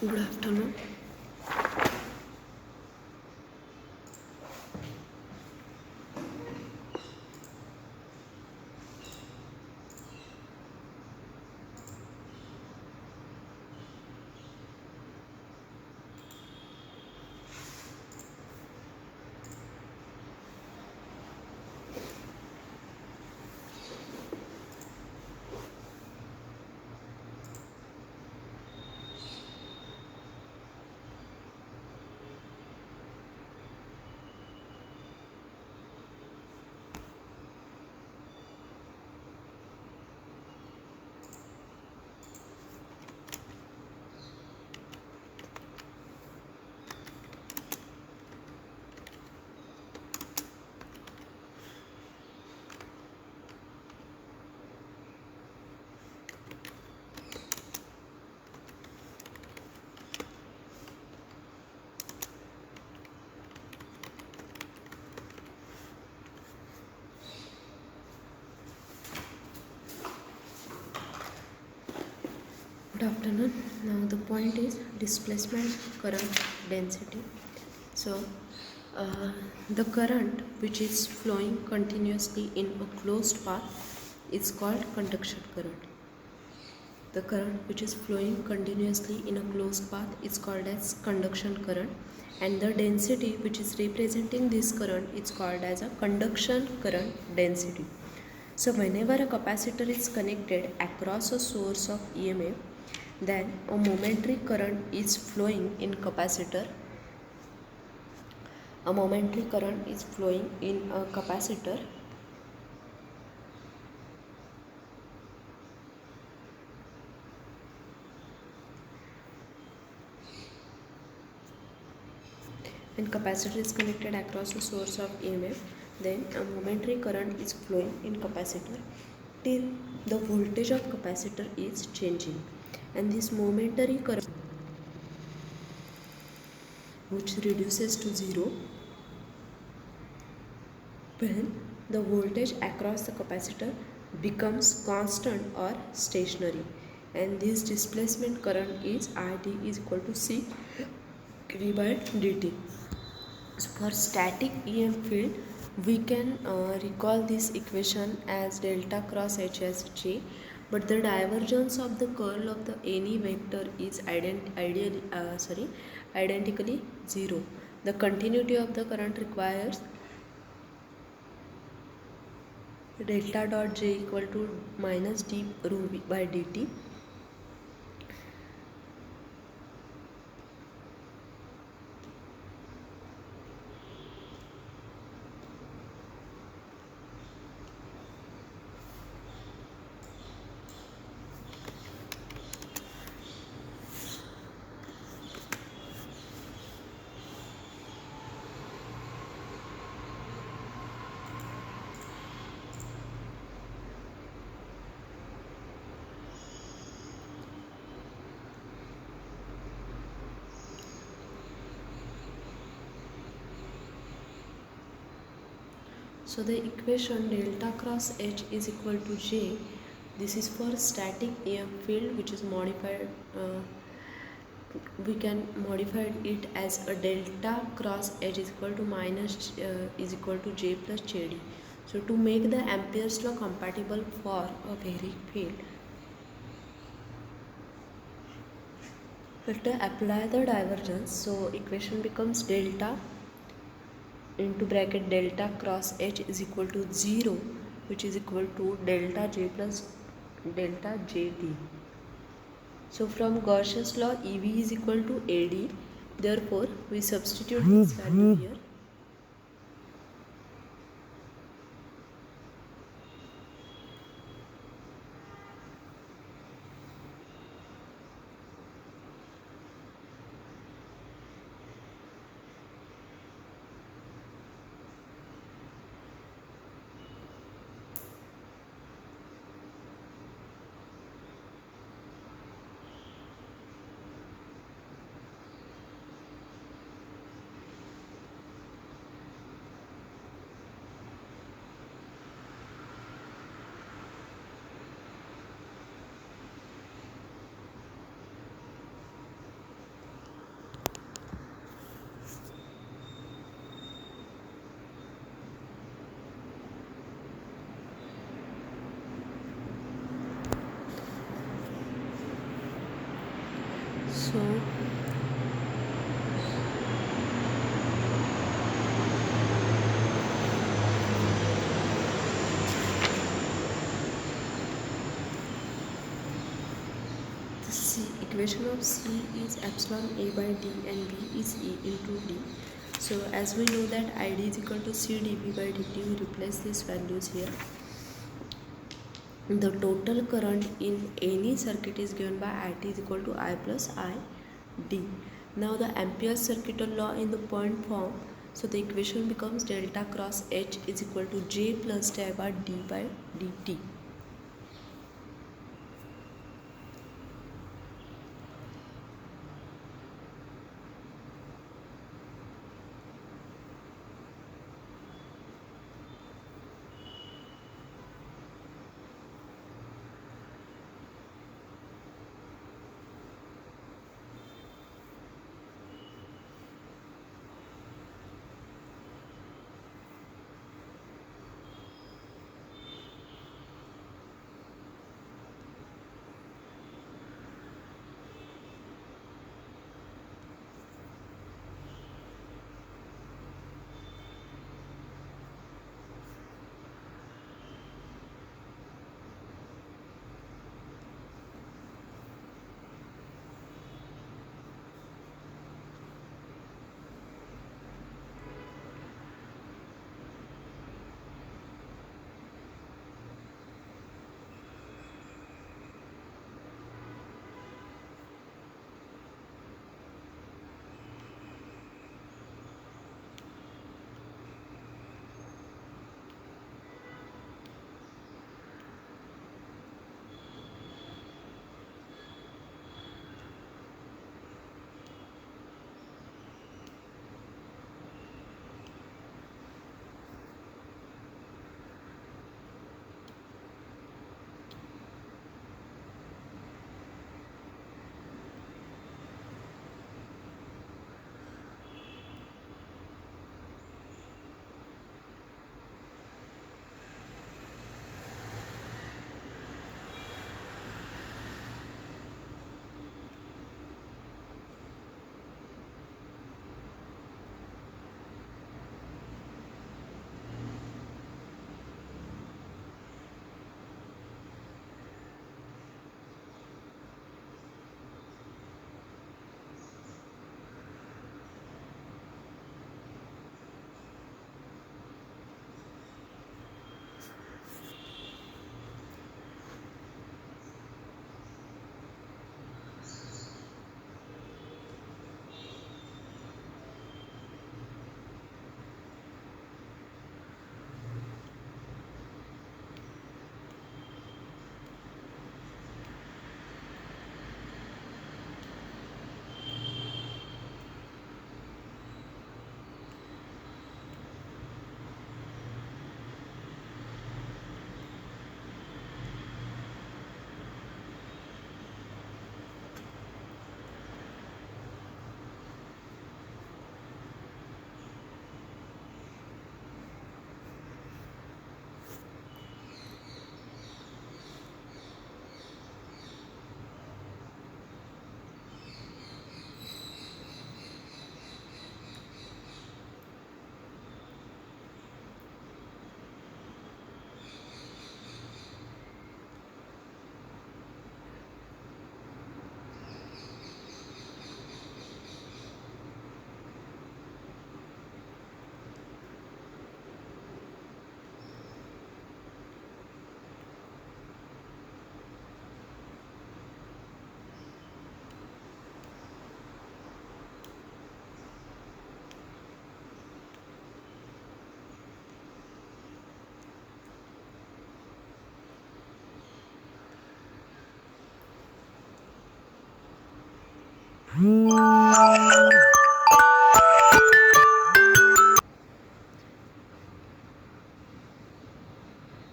Good afternoon. Good afternoon. Now the point is displacement current density. So the current which is flowing continuously in a closed path is called conduction current. The current which is flowing continuously in a closed path is called as conduction current, and the density which is representing this current is called as a conduction current density. So whenever a capacitor is connected across a source of EMF, then a momentary current is flowing in capacitor. A momentary current is flowing in a capacitor, and capacitor is connected across a source of EMF, then a momentary current is flowing in capacitor till the voltage of capacitor is changing, and this momentary current which reduces to zero when the voltage across the capacitor becomes constant or stationary, and this displacement current is IT is equal to C d by dt. So for static EM field, we can recall this equation as delta cross H as J, but the divergence of the curl of the any vector is identically zero. The continuity of the current requires delta dot J equal to minus d rho v by dt. So the equation delta cross H is equal to J. This is for static EM field which is modified. We can modify it as a delta cross H is equal to minus is equal to J plus JD. So to make the Ampere's law compatible for a varying field, let us apply the divergence. So equation becomes delta into bracket delta cross H is equal to 0, which is equal to delta J plus delta JD. So from Gauss's law, EV is equal to AD. Therefore, we substitute this value here. So the equation of C is epsilon A by D and B is E into D. So as we know that ID is equal to C dV by dt, we replace these values here. The total current in any circuit is given by IT is equal to I plus ID. Now the Ampere's circuital law in the point form. So the equation becomes delta cross H is equal to J plus di by D by dt.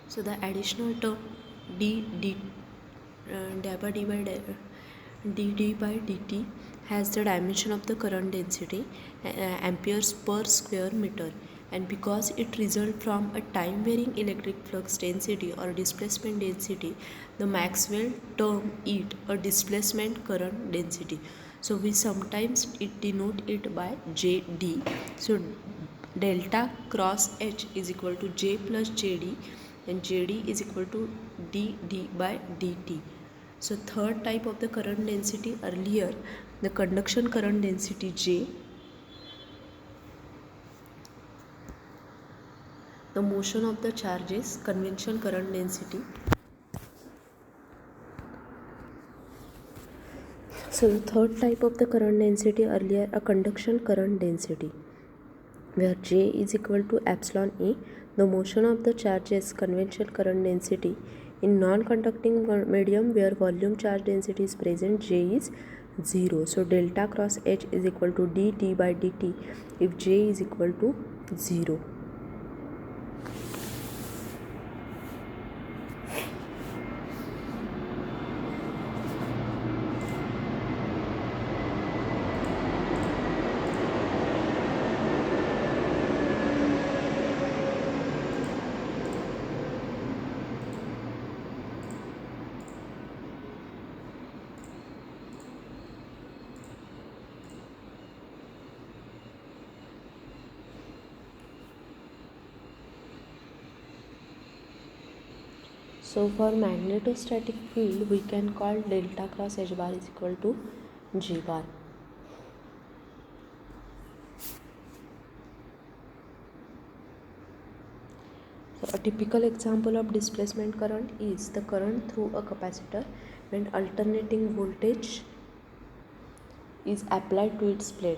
So the additional term dd by dt has the dimension of the current density, amperes per square meter, and because it results from a time varying electric flux density or displacement density, the Maxwell term it a displacement current density. So we sometimes denote it by JD. So delta cross H is equal to J plus JD, and JD is equal to DD by DT. So third type of the current density, earlier the conduction current density J, the motion of the charges conventional current density. So the third type of the current density, earlier a conduction current density, where J is equal to epsilon E, the motion of the charges conventional current density. In non-conducting medium where volume charge density is present, J is 0. So delta cross H is equal to dt by dt if J is equal to 0. So for magnetostatic field, we can call delta cross H bar is equal to G bar. So a typical example of displacement current is the current through a capacitor when alternating voltage is applied to its plate.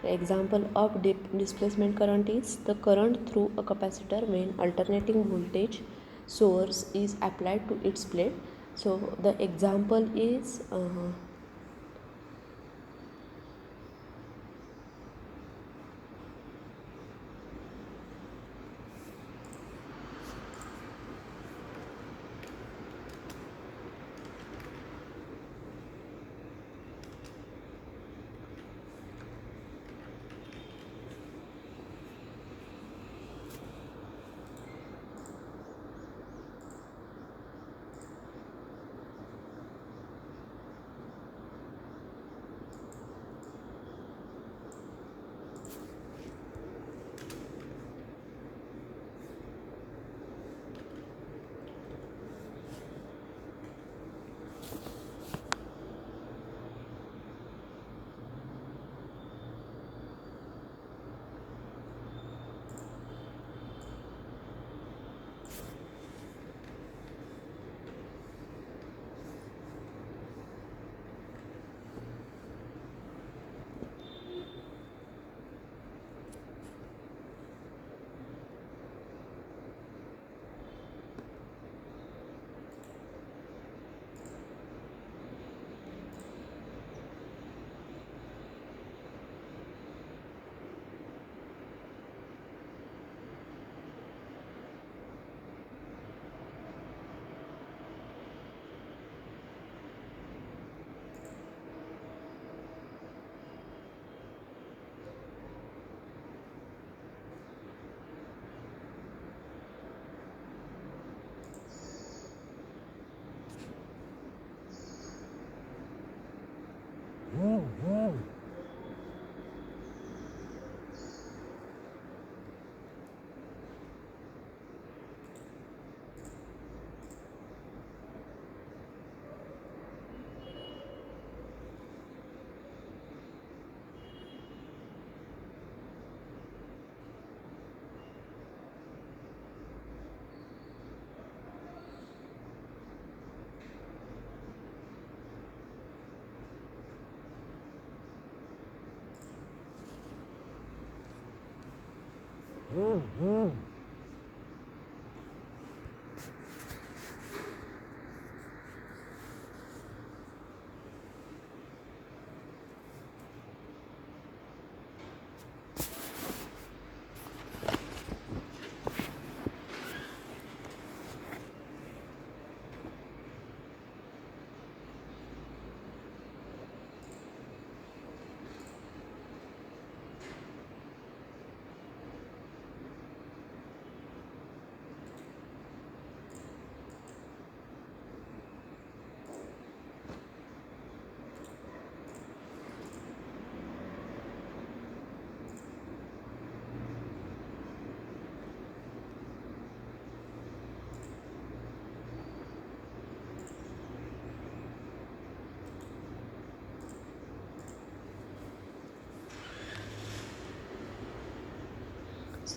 The example of displacement current is the current through a capacitor when alternating voltage source is applied to its plate. So the example is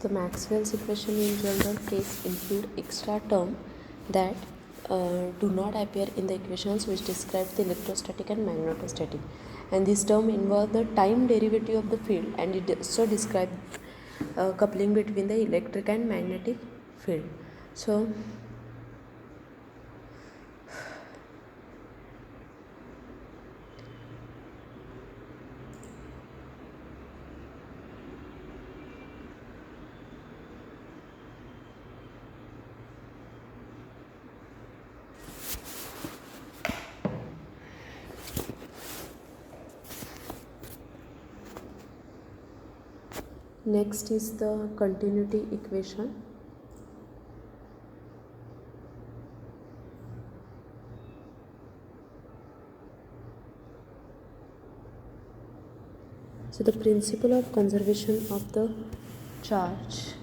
the Maxwell's equation in general case include extra term that do not appear in the equations which describe the electrostatic and magnetostatic, and this term involve the time derivative of the field, and it also describe coupling between the electric and magnetic field. So next is the continuity equation. So the principle of conservation of the charge.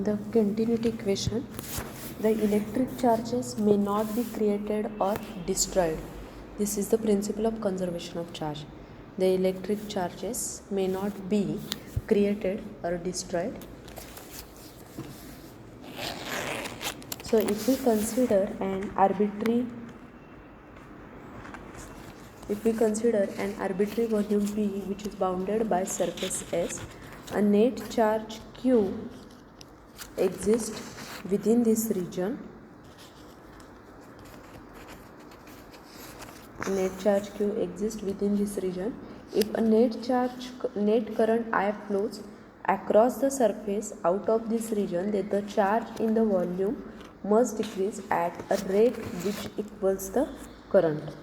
The continuity equation, the electric charges may not be created or destroyed. This is the principle of conservation of charge. The electric charges may not be created or destroyed. So if we consider an arbitrary volume V which is bounded by surface S, a net charge Q exists within this region. Net charge Q exists within this region. If a net current I flows across the surface out of this region, then the charge in the volume must decrease at a rate which equals the current.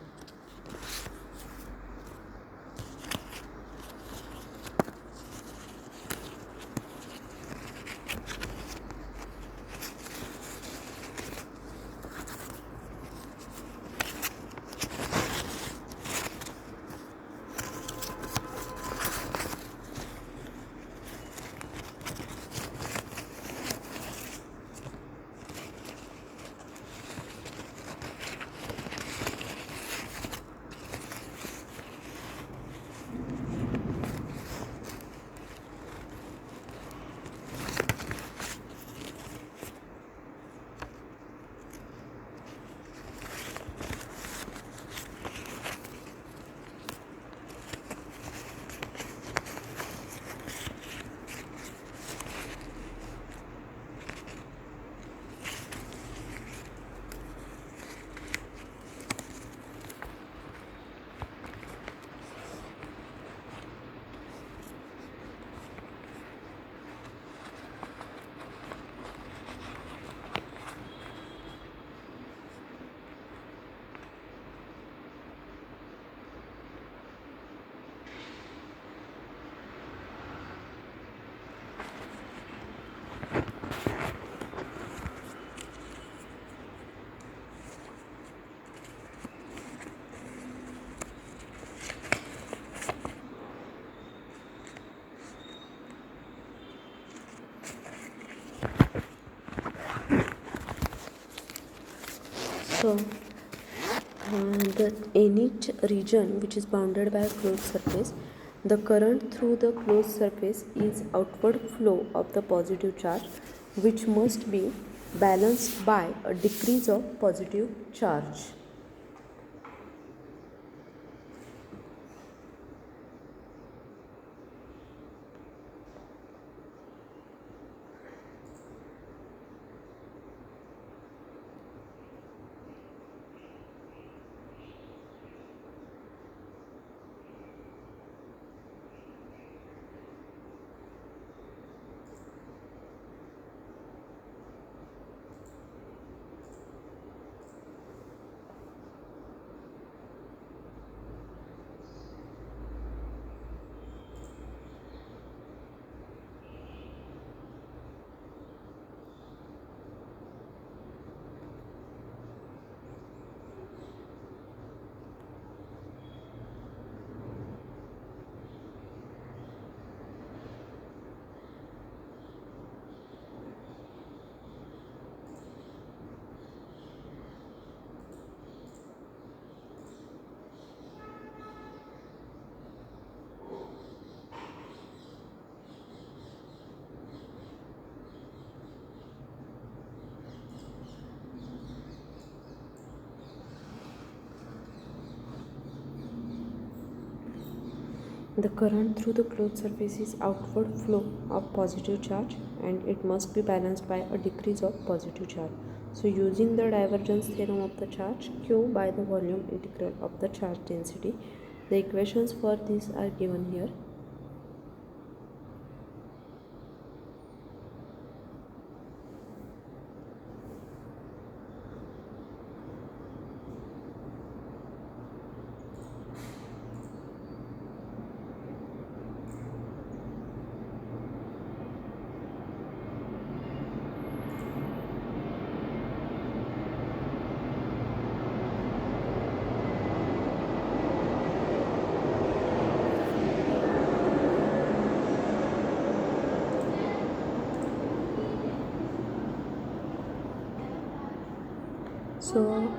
So any region which is bounded by a closed surface, the current through the closed surface is outward flow of the positive charge, which must be balanced by a decrease of positive charge. The current through the closed surface is outward flow of positive charge, and it must be balanced by a decrease of positive charge. So using the divergence theorem of the charge Q by the volume integral of the charge density, the equations for this are given here. So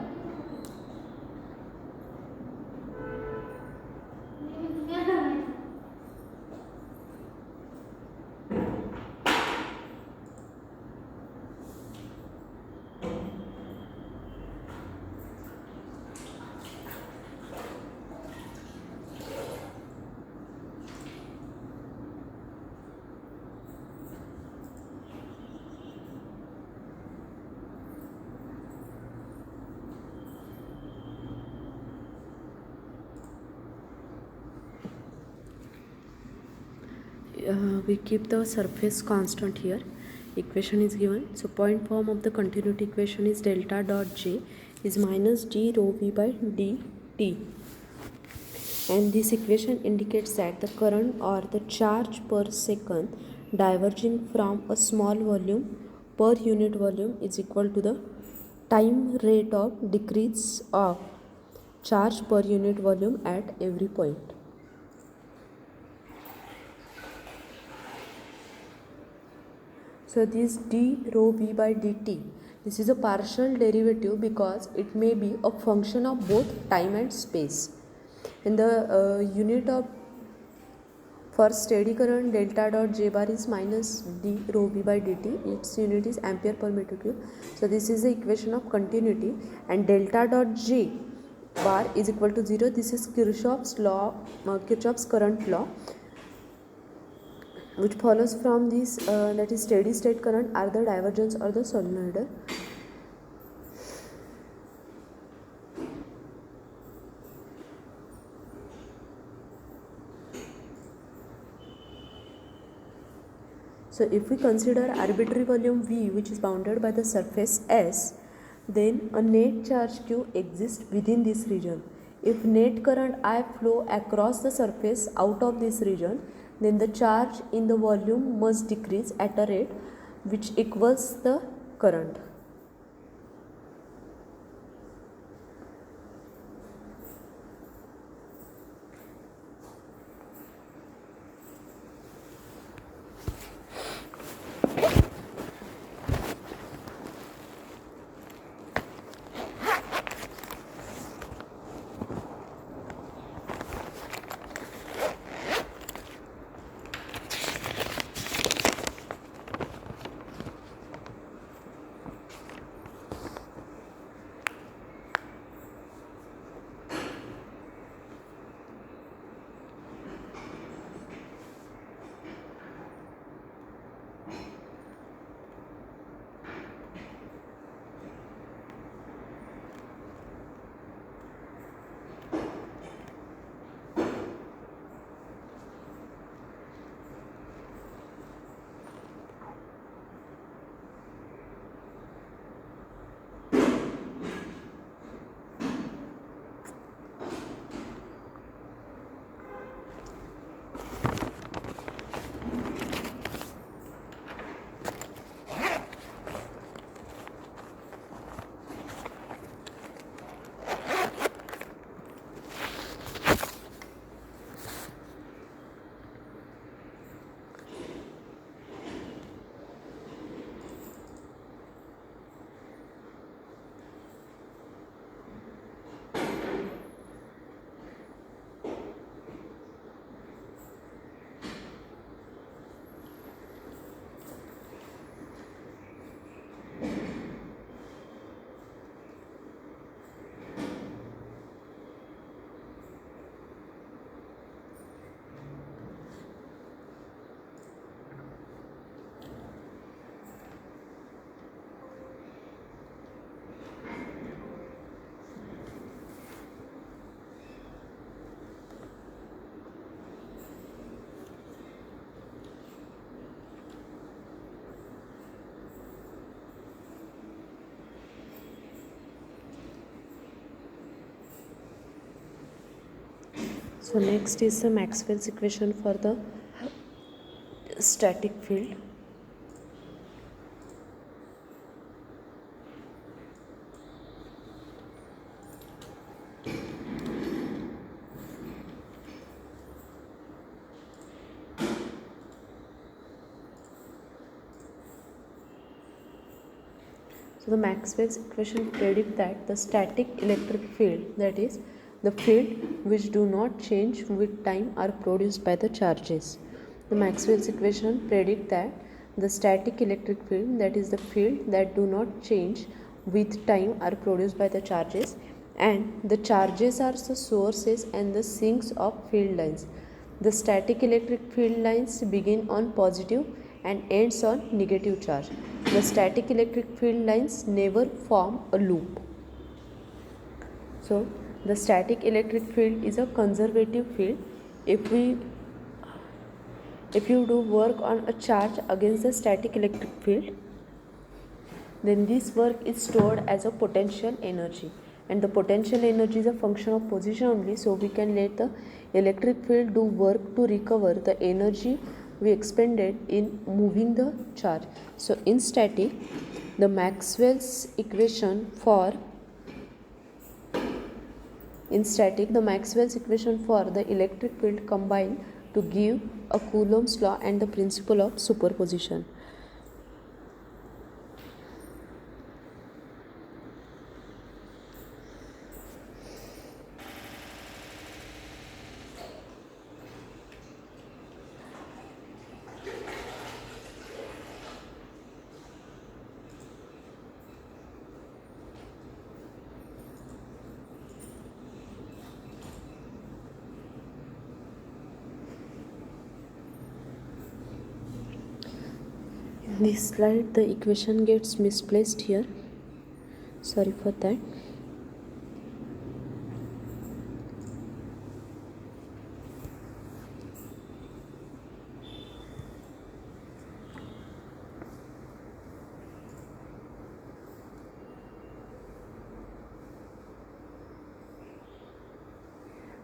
we keep the surface constant here. Equation is given. So point form of the continuity equation is delta dot J is minus d rho v by dt, and this equation indicates that the current or the charge per second diverging from a small volume per unit volume is equal to the time rate of decrease of charge per unit volume at every point. So this d rho v by dt, this is a partial derivative because it may be a function of both time and space. And the unit of for steady current delta dot J bar is minus d rho v by dt. Its unit is ampere per meter cube. So this is the equation of continuity, and delta dot J bar is equal to 0. This is Kirchhoff's law, Kirchhoff's current law, which follows from this, that is steady state current are the divergence or the solenoidal. So if we consider arbitrary volume V, which is bounded by the surface S, then a net charge Q exists within this region. If net current I flow across the surface out of this region, then the charge in the volume must decrease at a rate which equals the current. So next is the Maxwell's equation for the static field. So the Maxwell's equation predict that the static electric field, that is the field which do not change with time, are produced by the charges. The Maxwell's equation predict that the static electric field, that is the field that do not change with time, are produced by the charges, and the charges are the sources and the sinks of field lines. The static electric field lines begin on positive and ends on negative charge. The static electric field lines never form a loop. So the static electric field is a conservative field. If you do work on a charge against the static electric field, then this work is stored as a potential energy, and the potential energy is a function of position only, so we can let the electric field do work to recover the energy we expended in moving the charge. So in static, the Maxwell's equation for the electric field combine to give a Coulomb's law and the principle of superposition. In this slide the equation gets misplaced here, sorry for that.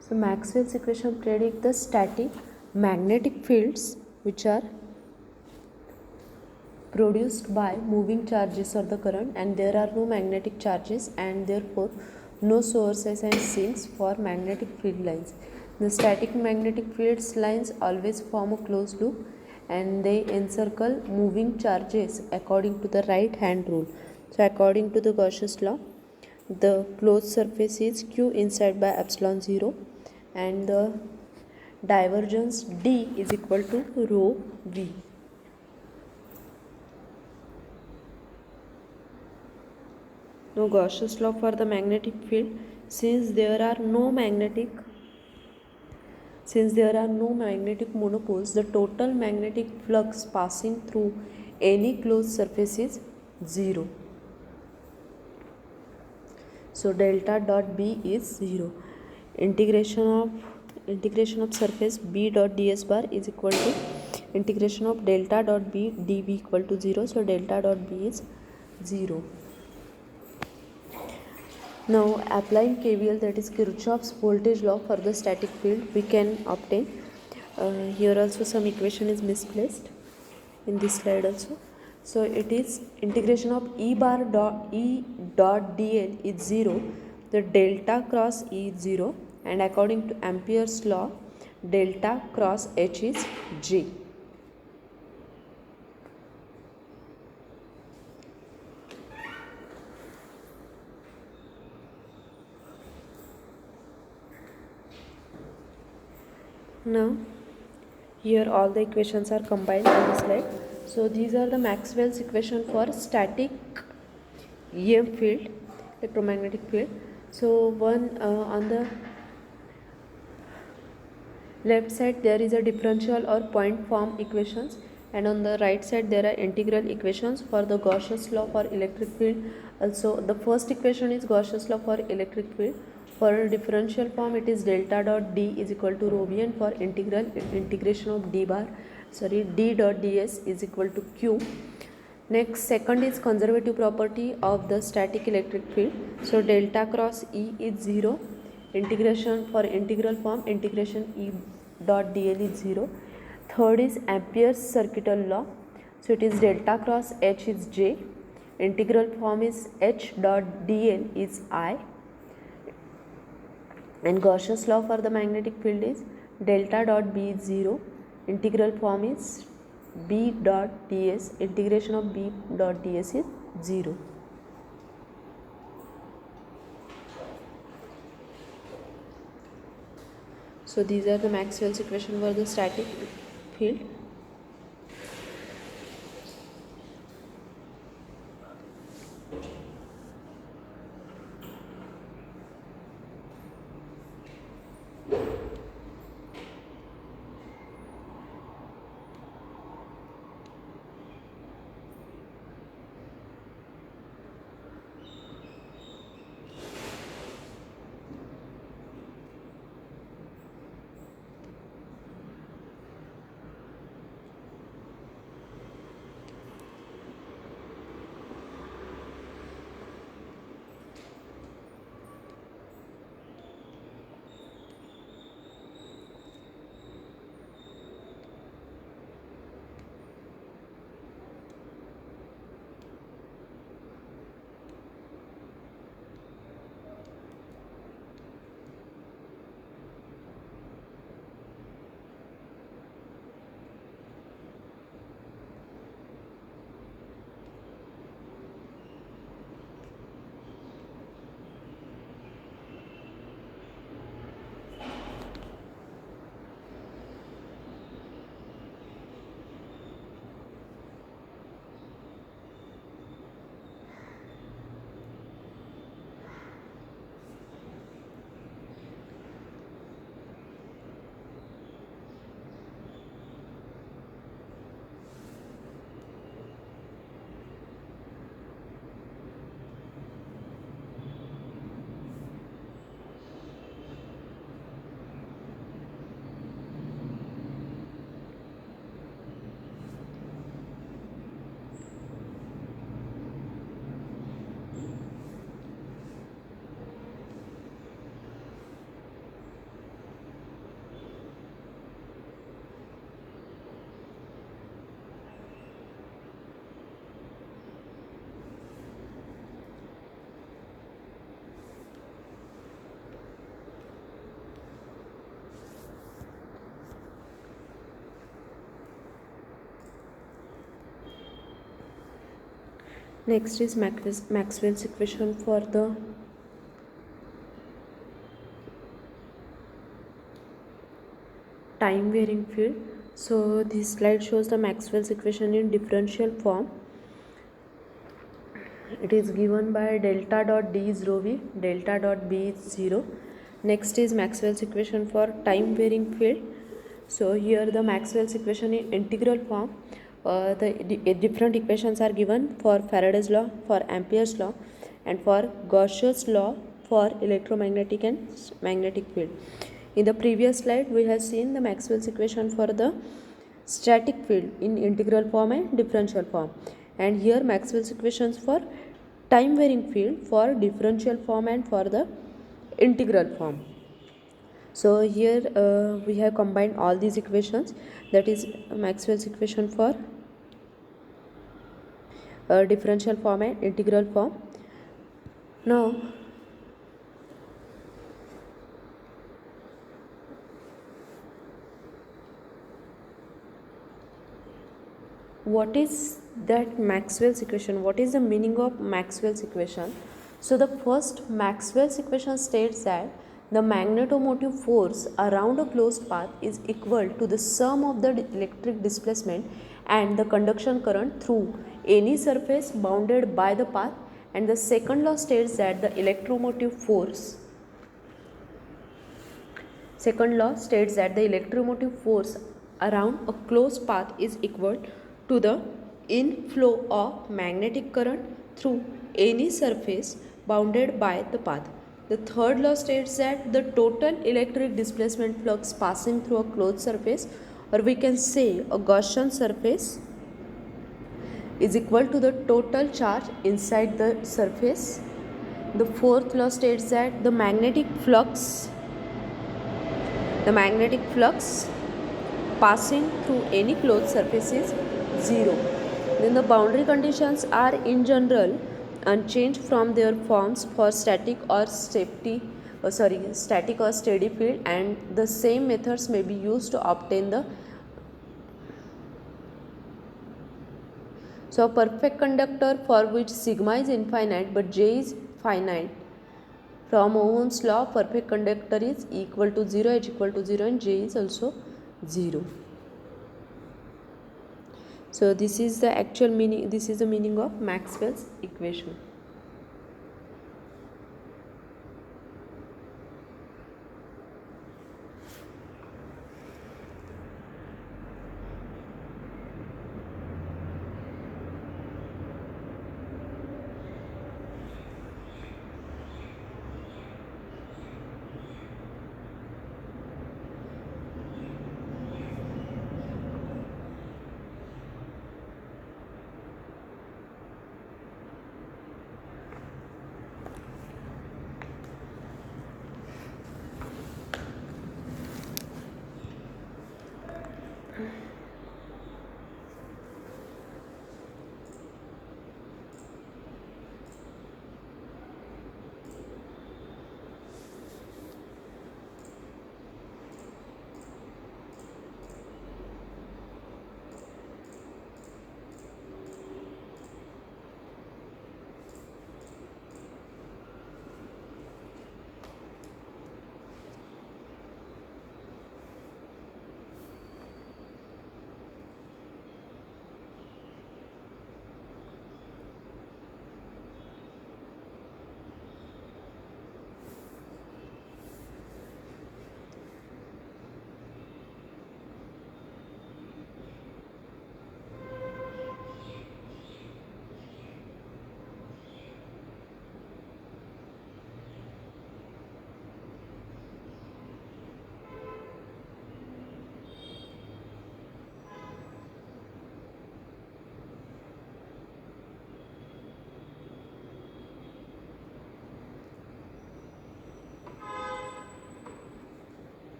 So Maxwell's equation predict the static magnetic fields which are produced by moving charges or the current, and there are no magnetic charges and therefore no sources and sinks for magnetic field lines. The static magnetic fields lines always form a closed loop and they encircle moving charges according to the right hand rule. So according to the Gauss's law, the closed surface is q inside by epsilon 0 and the divergence D is equal to rho v. Now Gauss's law for the magnetic field, since there are no magnetic monopoles, the total magnetic flux passing through any closed surface is 0. So delta dot B is 0. Integration of surface B dot ds bar is equal to integration of delta dot B dv equal to 0. So delta dot B is 0. Now applying KVL, that is Kirchhoff's voltage law, for the static field, we can obtain here also some equation is misplaced in this slide also. So it is integration of E dot dl is 0, the delta cross E is 0, and according to Ampere's law, delta cross H is J. Now here all the equations are combined on the slide. So these are the Maxwell's equation for static EM field, electromagnetic field. So one on the left side there is a differential or point form equations, and on the right side there are integral equations for the Gauss's law for electric field. Also the first equation is Gauss's law for electric field. For differential form it is delta dot D is equal to rho v, and for integration of D dot ds is equal to q. Next, second is conservative property of the static electric field. So delta cross E is 0 integration for integral form, integration E dot dl is 0. Third is Ampere's circuital law, so it is delta cross H is J, integral form is H dot dl is I, and Gauss's law for the magnetic field is delta dot B is 0, integral form is B dot ds, integration of B dot ds is 0. So these are the Maxwell's equation for the static field. Next is Maxwell's equation for the time varying field. So this slide shows the Maxwell's equation in differential form. It is given by delta dot D is rho v, delta dot B is 0. Next is Maxwell's equation for time varying field. So here the Maxwell's equation in integral form. The different equations are given for Faraday's law, for Ampere's law, and for Gauss's law for electromagnetic and magnetic field. In the previous slide, we have seen the Maxwell's equation for the static field in integral form and differential form. And here Maxwell's equations for time varying field for differential form and for the integral form. So here we have combined all these equations, that is Maxwell's equation for differential form and integral form. Now what is that Maxwell's equation? What is the meaning of Maxwell's equation? So the first Maxwell's equation states that the magnetomotive force around a closed path is equal to the sum of the electric displacement and the conduction current through any surface bounded by the path. And the second law states that the electromotive force around a closed path is equal to the inflow of magnetic current through any surface bounded by the path. The third law states that the total electric displacement flux passing through a closed surface, or we can say a Gaussian surface, is equal to the total charge inside the surface The fourth law states that the magnetic flux passing through any closed surface is zero. Then the boundary conditions are in general unchanged from their forms for static or steady field, and the same methods may be used to obtain the a perfect conductor for which sigma is infinite but J is finite. From Ohm's law, perfect conductor is equal to 0, H equal to 0, and J is also 0. So this is the actual meaning, this is the meaning of Maxwell's equation.